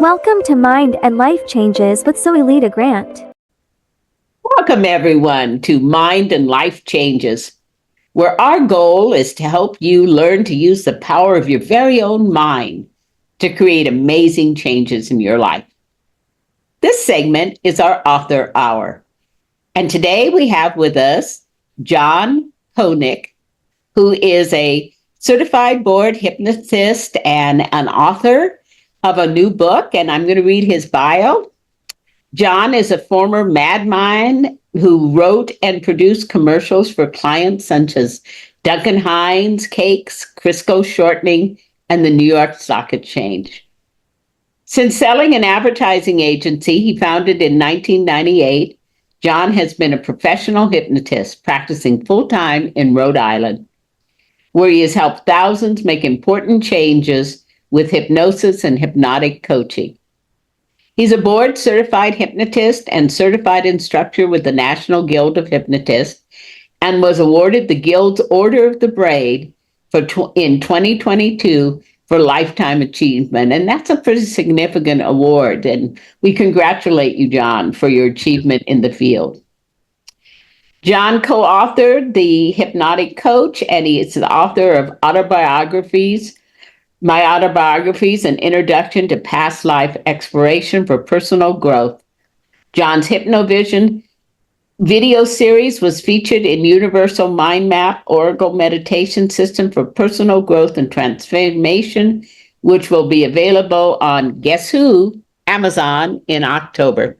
Welcome to Mind and Life Changes with Zoilita Grant. Welcome, everyone, to Mind and Life Changes, where our goal is to help you learn to use the power of your very own mind to create amazing changes in your life. This segment is our Author Hour. And today we have with us John Koenig, who is a certified board hypnotist and an author of a new book. And I'm going to read his bio. John is a former madman who wrote and produced commercials for clients such as Duncan Hines Cakes, Crisco Shortening, and the New York Stock Exchange. Since selling an advertising agency he founded in 1998, John has been a professional hypnotist practicing full-time in Rhode Island, where he has helped thousands make important changes with hypnosis and hypnotic coaching. He's a board-certified hypnotist and certified instructor with the National Guild of Hypnotists and was awarded the Guild's Order of the Braid in 2022 for lifetime achievement. And that's a pretty significant award. And we congratulate you, John, for your achievement in the field. John co-authored The Hypnotic Coach, and he is the author of My Autobiographies, An Introduction to Past Life Exploration for Personal Growth. John's HypnoVision video series was featured in Universal Mind Map Oracle Meditation System for Personal Growth and Transformation, which will be available on Guess Who? Amazon in October.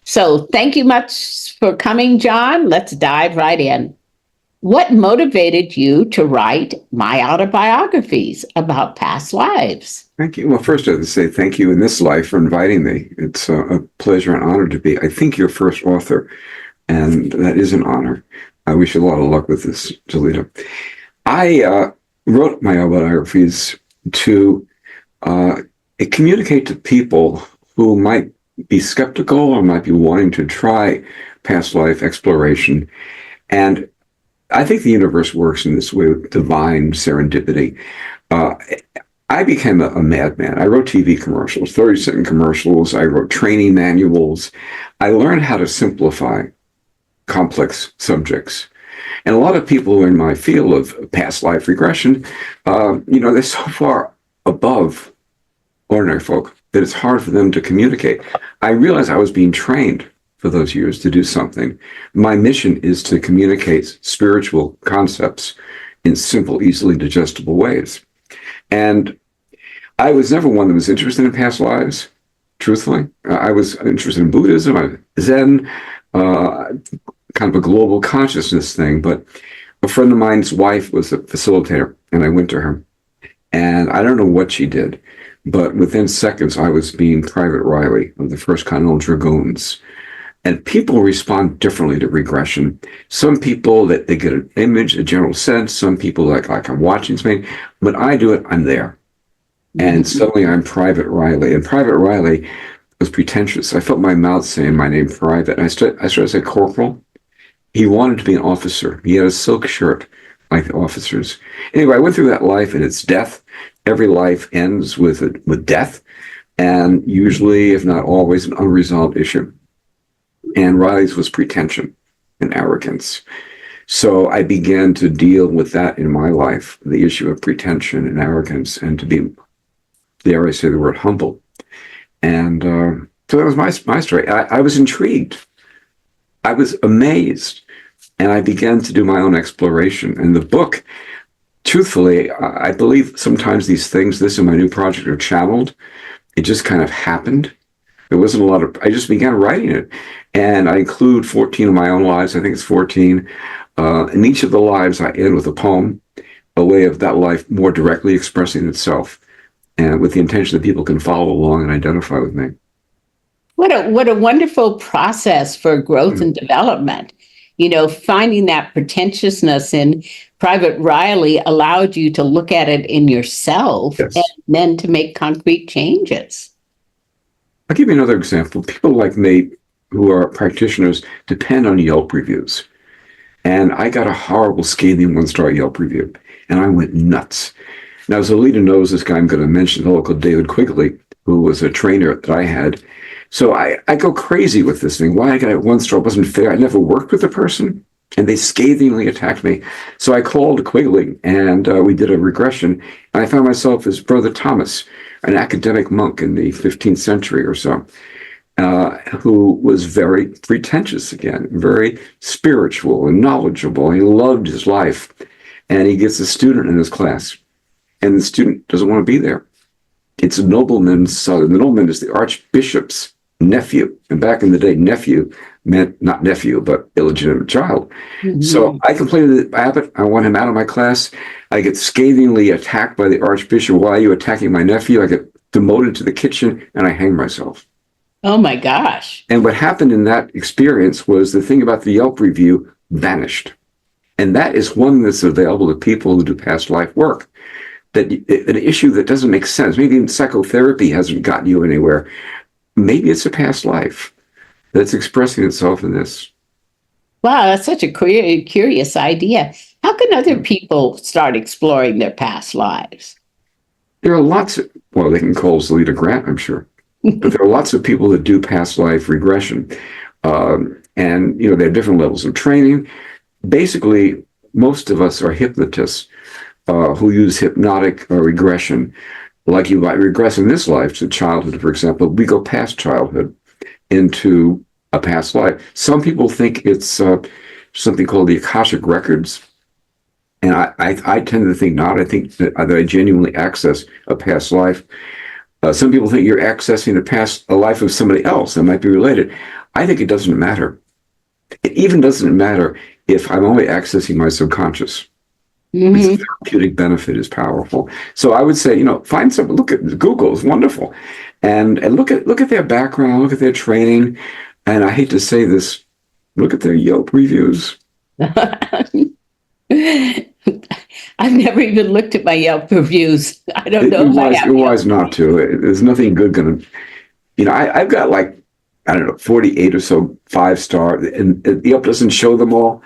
So thank you much for coming, John. Let's dive right in. What motivated you to write My Autobiographies about past lives? Thank you. Well, first I have to say thank you in this life for inviting me. It's a pleasure and honor to be, I think, your first author, and that is an honor. I wish you a lot of luck with this, Zoilita. I wrote my autobiographies to communicate to people who might be skeptical or might be wanting to try past life exploration. And I think the universe works in this way with divine serendipity. I became a madman. I wrote TV commercials, 30-second commercials. I wrote training manuals. I learned how to simplify complex subjects. And a lot of people in my field of past life regression, they're so far above ordinary folk that it's hard for them to communicate. I realized I was being trained for those years to do something. My mission is to communicate spiritual concepts in simple, easily digestible ways. And I was never one that was interested in past lives, truthfully. I was interested in Buddhism, Zen, kind of a global consciousness thing. But a friend of mine's wife was a facilitator, and I went to her. And I don't know what she did, but within seconds, I was being Private Riley of the 1st Continental Dragoons. And people respond differently to regression. Some people, that they get an image, a general sense. Some people like I'm watching something. When I do it, I'm there. And suddenly I'm Private Riley. And Private Riley was pretentious. I felt my mouth saying my name, Private. And I started to say Corporal. He wanted to be an officer. He had a silk shirt like the officers. Anyway, I went through that life and its death. Every life ends with death. And usually, if not always, an unresolved issue. And Riley's was pretension and arrogance. So I began to deal with that in my life, the issue of pretension and arrogance, and to be, dare I say the word, humble. And so that was my story. I was intrigued. I was amazed. And I began to do my own exploration. And the book, truthfully, I believe sometimes these things, this and my new project, are channeled. It just kind of happened. There wasn't a lot of, I just began writing it. And I include 14 of my own lives. I think it's 14. In each of the lives, I end with a poem, a way of that life more directly expressing itself, and with the intention that people can follow along and identify with me. What a wonderful process for growth and development. Finding that pretentiousness in Private Riley allowed you to look at it in yourself, yes, and then to make concrete changes. I'll give you another example. People like me who are practitioners depend on Yelp reviews. And I got a horrible, scathing 1-star Yelp review, and I went nuts. Now, Zoilita knows this guy I'm going to mention, a fellow called David Quigley. who was a trainer that I had. So I go crazy with this thing. Why I got it 1 star wasn't fair. I never worked with the person, and they scathingly attacked me. So I called Quigley, and we did a regression. And I found myself as Brother Thomas, an academic monk in the 15th century or so, who was very pretentious again, very spiritual and knowledgeable. He loved his life. And he gets a student in his class, and the student doesn't want to be there. It's a nobleman's son. The nobleman is the archbishop's nephew. And back in the day, nephew meant not nephew, but illegitimate child. Mm-hmm. So I complained to the abbot. I want him out of my class. I get scathingly attacked by the archbishop. Why are you attacking my nephew? I get demoted to the kitchen, and I hang myself. Oh, my gosh. And what happened in that experience was the thing about the Yelp review vanished. And that is one that's available to people who do past life work. That an issue that doesn't make sense. Maybe even psychotherapy hasn't gotten you anywhere. Maybe it's a past life that's expressing itself in this. Wow, that's such a curious idea. How can other people start exploring their past lives? There are lots of, well, they can call Zoilita Grant, I'm sure. But there are lots of people that do past life regression. And, they have different levels of training. Basically, most of us are hypnotists who use hypnotic regression. Like you might regress in this life to childhood, for example. We go past childhood into a past life. Some people think it's something called the Akashic Records. And I tend to think not. I think that I genuinely access a past life. Some people think you're accessing a life of somebody else that might be related. I think it doesn't matter. It even doesn't matter if I'm only accessing my subconscious. Mm-hmm. The therapeutic benefit is powerful. So I would say, find some, look at Google, is wonderful. And look at their background, look at their training. And I hate to say this, look at their Yelp reviews. I've never even looked at my Yelp reviews. I don't know. You're wise not to. There's nothing good going to, I've got 48 or so 5-star, and Yelp doesn't show them all.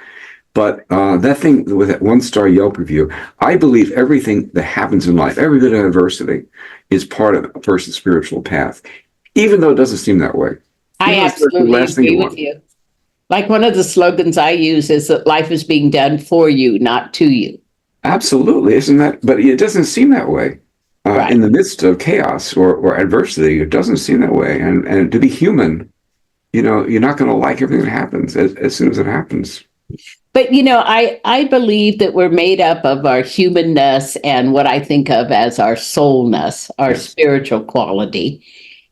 But that thing with that 1-star Yelp review, I believe everything that happens in life, every bit of adversity, is part of a person's spiritual path, even though it doesn't seem that way. I absolutely agree with you. Like one of the slogans I use is that life is being done for you, not to you. Absolutely, isn't that? But it doesn't seem that way. Right. In the midst of chaos or adversity, it doesn't seem that way. And to be human, you're not going to like everything that happens as soon as it happens. But, I believe that we're made up of our humanness and what I think of as our soulness, our spiritual quality.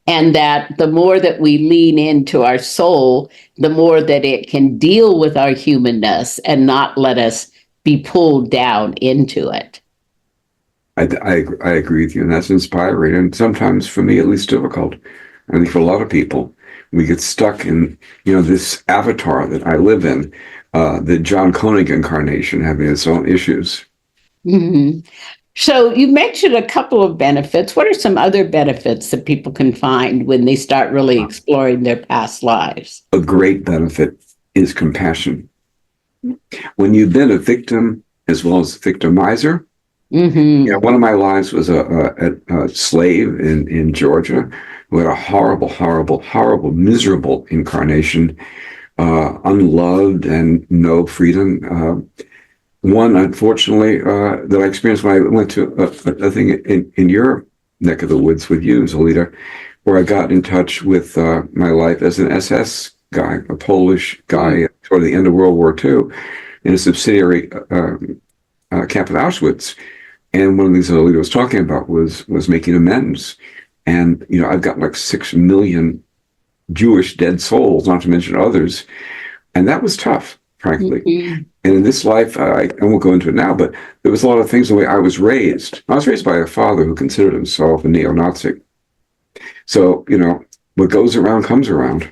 And that the more that we lean into our soul, the more that it can deal with our humanness and not let us be pulled down into it. I agree with you, and that's inspiring. And sometimes, for me, at least difficult. I think for a lot of people, we get stuck in, this avatar that I live in, the John Koenig incarnation having its own issues. Mm-hmm. So you mentioned a couple of benefits. What are some other benefits that people can find when they start really exploring their past lives? A great benefit is compassion. When you've been a victim as well as a victimizer, mm-hmm. One of my lives was a slave in Georgia who had a horrible, horrible, horrible, miserable incarnation, unloved and no freedom. One, unfortunately, that I experienced when I went to a thing in your neck of the woods with you, Zoilita, where I got in touch with my life as an SS guy, a Polish guy toward the end of World War II in a subsidiary camp at Auschwitz. And one of the things Zoilita was talking about was making amends. And, I've got 6 million Jewish dead souls, not to mention others. And that was tough, frankly. Mm-hmm. And in this life, I won't go into it now, but there was a lot of things the way I was raised. I was raised by a father who considered himself a neo-Nazi. So, what goes around comes around.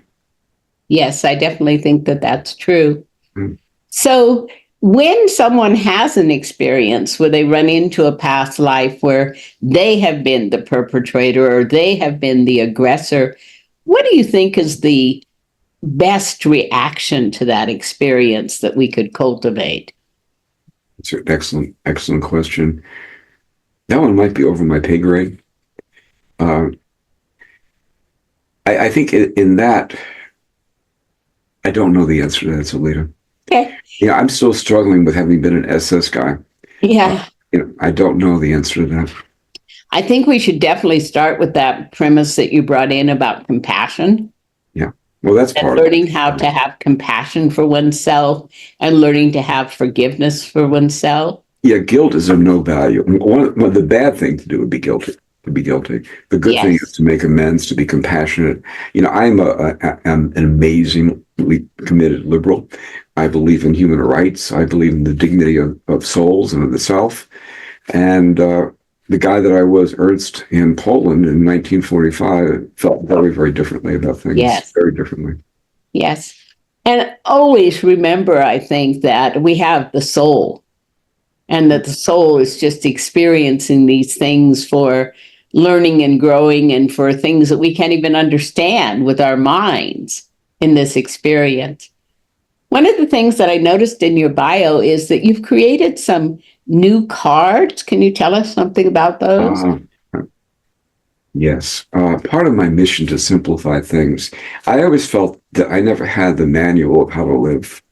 Yes, I definitely think that that's true. Mm. So when someone has an experience where they run into a past life where they have been the perpetrator or they have been the aggressor, what do you think is the best reaction to that experience that we could cultivate? It's an excellent, excellent question. That one might be over my pay grade. I think in that, I don't know the answer to that, Zoilita. Okay. Yeah, I'm still struggling with having been an SS guy. Yeah. I don't know the answer to that. I think we should definitely start with that premise that you brought in about compassion. Yeah. Well, that's And part of learning it. how to have compassion for oneself and learning to have forgiveness for oneself. Yeah, guilt is of no value. One the bad thing to do would be guilty. To be guilty. The good thing is Yes. to make amends, to be compassionate. I'm an amazingly committed liberal. I believe in human rights. I believe in the dignity of souls and of the self. And the guy that I was, Ernst, in Poland in 1945, felt very, very differently about things. Yes. Very differently. Yes. And always remember, I think, that we have the soul and that the soul is just experiencing these things for learning and growing and for things that we can't even understand with our minds in this experience. One of the things that I noticed in your bio is that you've created some new cards. Can you tell us something about those? Uh, yes. Part of my mission to simplify things, I always felt that I never had the manual of how to live,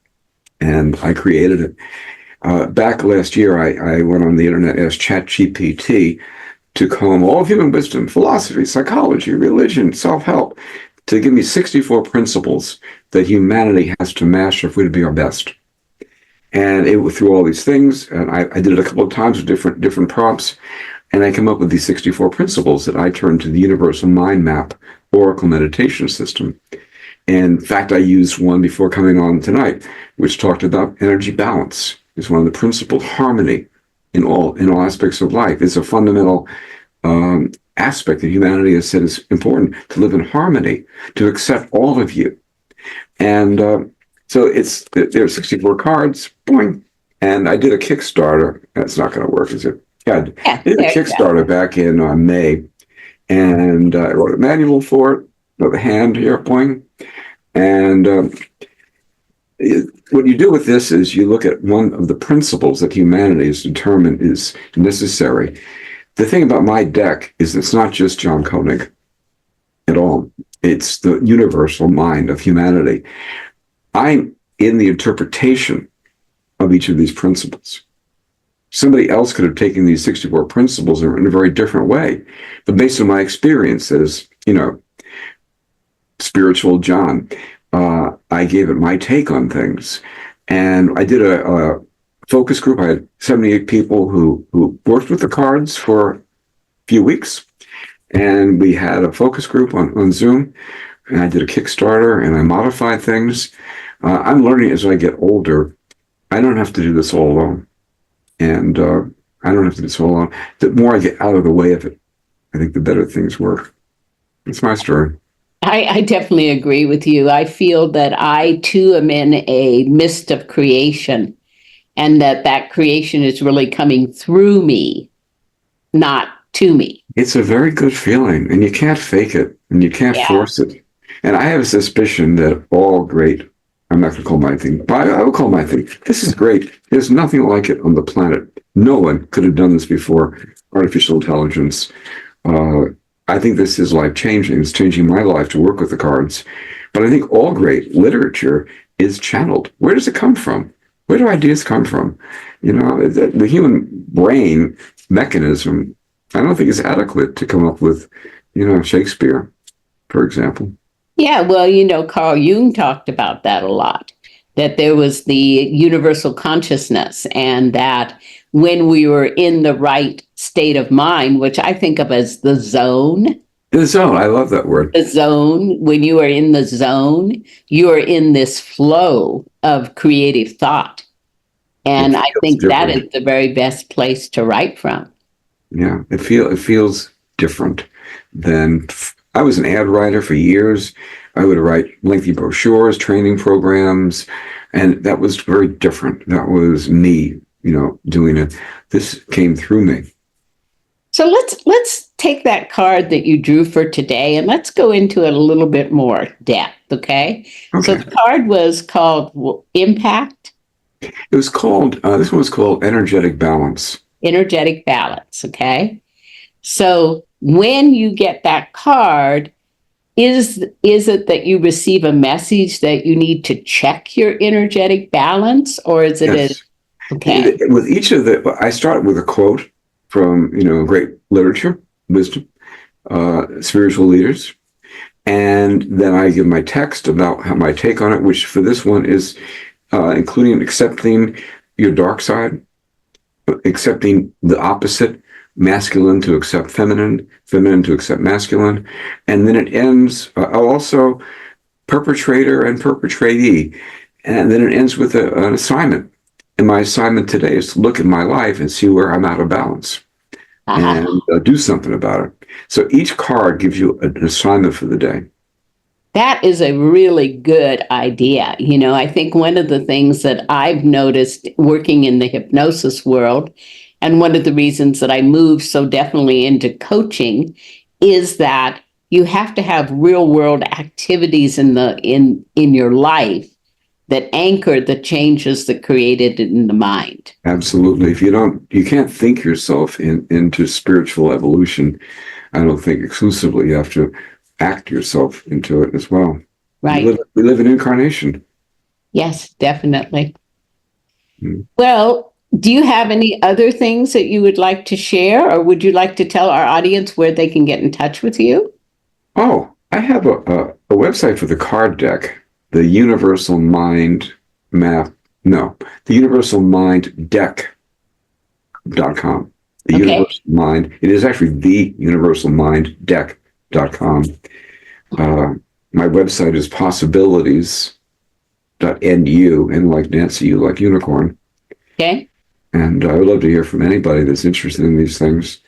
and I created it. Back last year, I went on the internet, asked ChatGPT to comb all of human wisdom, philosophy, psychology, religion, self-help, to give me 64 principles that humanity has to master if we're to be our best. And it went through all these things, and I did it a couple of times with different prompts, and I came up with these 64 principles that I turned to the Universal Mind Map Oracle meditation system. And in fact, I used one before coming on tonight, which talked about energy balance. It's one of the principles, harmony in all aspects of life. It's a fundamental aspect that humanity has said is important, to live in harmony, to accept all of you. And so there are 64 cards, boing. And I did a Kickstarter. That's not going to work, is it? Yeah, I did a Kickstarter back in May, and I wrote a manual for it, with a hand here, boing. And what you do with this is you look at one of the principles that humanity has determined is necessary. The thing about my deck is it's not just John Koenig at all. It's the universal mind of humanity. I'm in the interpretation of each of these principles. Somebody else could have taken these 64 principles in a very different way. But based on my experience as, spiritual John, I gave it my take on things. And I did a focus group. I had 78 people who worked with the cards for a few weeks. And we had a focus group on Zoom. And I did a Kickstarter and I modified things. I'm learning as I get older, I don't have to do this all alone. And I don't have to do this all alone. The more I get out of the way of it, I think the better things work. It's my story. I definitely agree with you. I feel that I too am in a mist of creation and that creation is really coming through me, not to me. It's a very good feeling, and you can't fake it, and you can't force it. And I have a suspicion that all great, I'm not going to call my thing, but I will call my thing. This is great. There's nothing like it on the planet. No one could have done this before. Artificial intelligence. I think this is life-changing. It's changing my life to work with the cards. But I think all great literature is channeled. Where does it come from? Where do ideas come from? The human brain mechanism, I don't think is adequate to come up with, Shakespeare, for example. Yeah, well, Carl Jung talked about that a lot, that there was the universal consciousness and that when we were in the right state of mind, which I think of as the zone. The zone, I love that word. The zone, when you are in the zone, you are in this flow of creative thought. And I think that is the very best place to write from. Yeah, it feels different than, I was an ad writer for years. I would write lengthy brochures, training programs, and that was very different. That was me, doing it. This came through me. So let's take that card that you drew for today and let's go into it a little bit more depth, okay? So the card was called Impact. It was called, this one was called Energetic Balance. Energetic Balance, okay? So when you get that card, is it that you receive a message that you need to check your energetic balance, or is it Yes. okay? With each of I start with a quote from, great literature, wisdom, spiritual leaders. And then I give my text about my take on it, which for this one is including accepting your dark side, accepting the opposite, masculine to accept feminine, feminine to accept masculine. And then it ends also perpetrator and perpetratee. And then it ends with an assignment. And my assignment today is to look at my life and see where I'm out of balance and do something about it. So each card gives you an assignment for the day. That is a really good idea. I think one of the things that I've noticed working in the hypnosis world, and one of the reasons that I moved so definitely into coaching, is that you have to have real world activities in your life that anchor the changes that created in the mind. Absolutely. If you can't think yourself into spiritual evolution. I don't think exclusively. You have to act yourself into it as well. Right. We live in incarnation. Yes, definitely. Well, do you have any other things that you would like to share, or would you like to tell our audience where they can get in touch with you? Oh, I have a website for the card deck, the Universal Mind Map. No, the Universal Mind Deck.com. The Okay. Universal Mind. It is actually the Universal Mind Deck.com. My website is possibilities.nu, and like Nancy, you like unicorn. Okay. And I would love to hear from anybody that's interested in these things.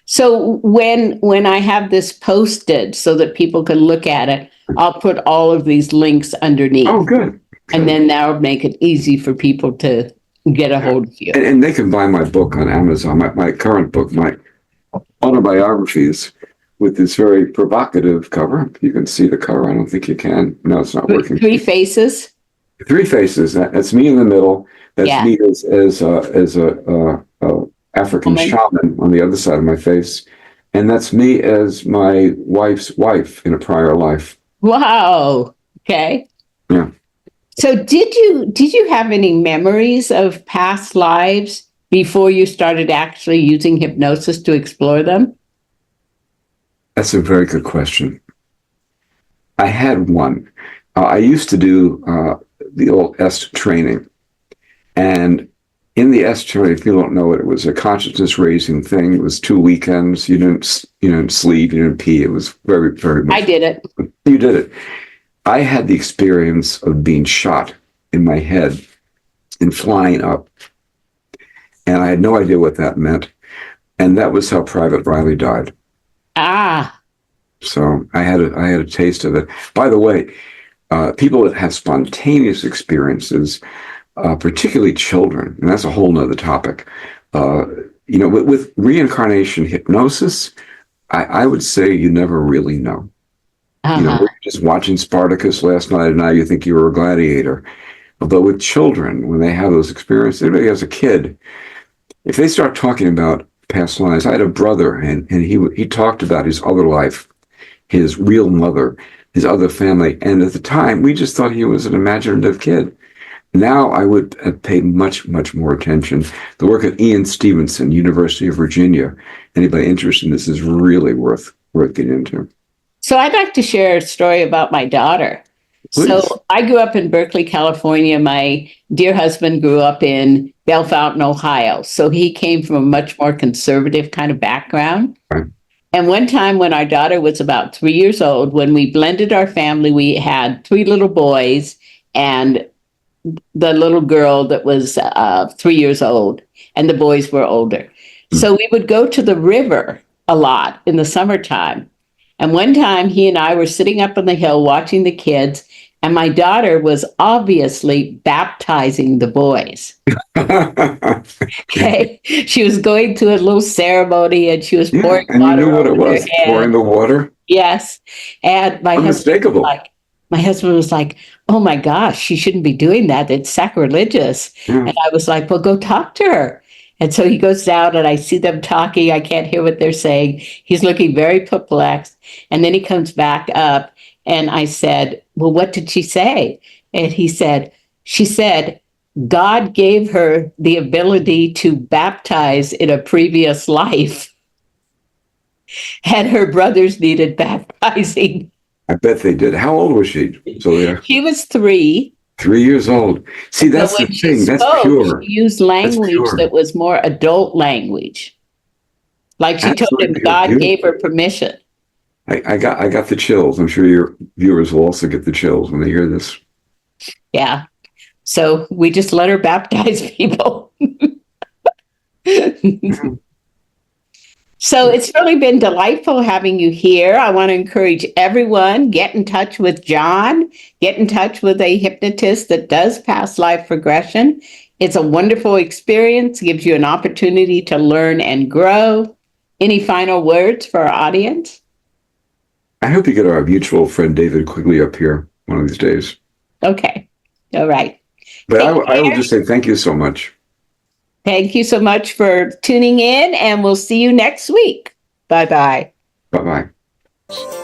So when I have this posted so that people can look at it, I'll put all of these links underneath. Oh, good. And then that'll make it easy for people to get a hold of you. And they can buy my book on Amazon, my current book, my autobiographies, with this very provocative cover. You can see the cover. I don't think you can. No, it's not working. Three faces. Three faces. That's me in the middle. That's me as a African shaman on the other side of my face, and that's me as my wife's wife in a prior life. Wow. Okay. Yeah. So did you have any memories of past lives before you started actually using hypnosis to explore them? That's a very good question. I had one. I used to do the old EST training. And in the EST training, if you don't know it, it was a consciousness raising thing. It was 2 weekends. You didn't sleep, you didn't pee. It was very, very much. I did it. You did it. I had the experience of being shot in my head and flying up. And I had no idea what that meant. And that was how Private Riley died. Ah. So I had a taste of it. By the way, people that have spontaneous experiences, particularly children, and that's a whole nother topic. With reincarnation hypnosis, I would say you never really know. We're just watching Spartacus last night, and now you think you were a gladiator. But with children, when they have those experiences, anybody as a kid, if they start talking about past lives, I had a brother, and he talked about his other life, his real mother, his other family, and at the time, we just thought he was an imaginative kid. Now I would have paid much, much more attention. The work of Ian Stevenson, University of Virginia. Anybody interested in this is really worth getting into. So I'd like to share a story about my daughter. Please. So I grew up in Berkeley, California. My dear husband grew up in Bellefontaine, Ohio. So he came from a much more conservative kind of background. Right. And one time when our daughter was about 3 years old, when we blended our family, we had 3 little boys and the little girl that was 3 years old, and the boys were older. So we would go to the river a lot in the summertime. And one time he and I were sitting up on the hill watching the kids, and my daughter was obviously baptizing the boys. Okay. She was going through a little ceremony, and she was pouring and water. You knew what it over was, their head. pouring the water? Yes. And my husband was like, oh my gosh, she shouldn't be doing that. It's sacrilegious. Yeah. And I was like, well, go talk to her. And so he goes down and I see them talking. I can't hear what they're saying. He's looking very perplexed. And then he comes back up and I said, well, what did she say? And he said, she said, God gave her the ability to baptize in a previous life. And her brothers needed baptizing. I bet they did. How old was she, Zoilita? She was 3. 3 years old. See, But that's the when she thing. That's spoke, pure. she used That's language pure. that was more adult language. Like she told him Absolutely pure. God gave her permission. I got the chills. I'm sure your viewers will also get the chills when they hear this. Yeah. So we just let her baptize people. So it's really been delightful having you here. I want to encourage everyone, get in touch with John, get in touch with a hypnotist that does past life regression. It's a wonderful experience, gives you an opportunity to learn and grow. Any final words for our audience? I hope you get our mutual friend David Quigley up here one of these days. Okay. All right. But I will just say thank you so much. Thank you so much for tuning in, and we'll see you next week. Bye-bye. Bye-bye.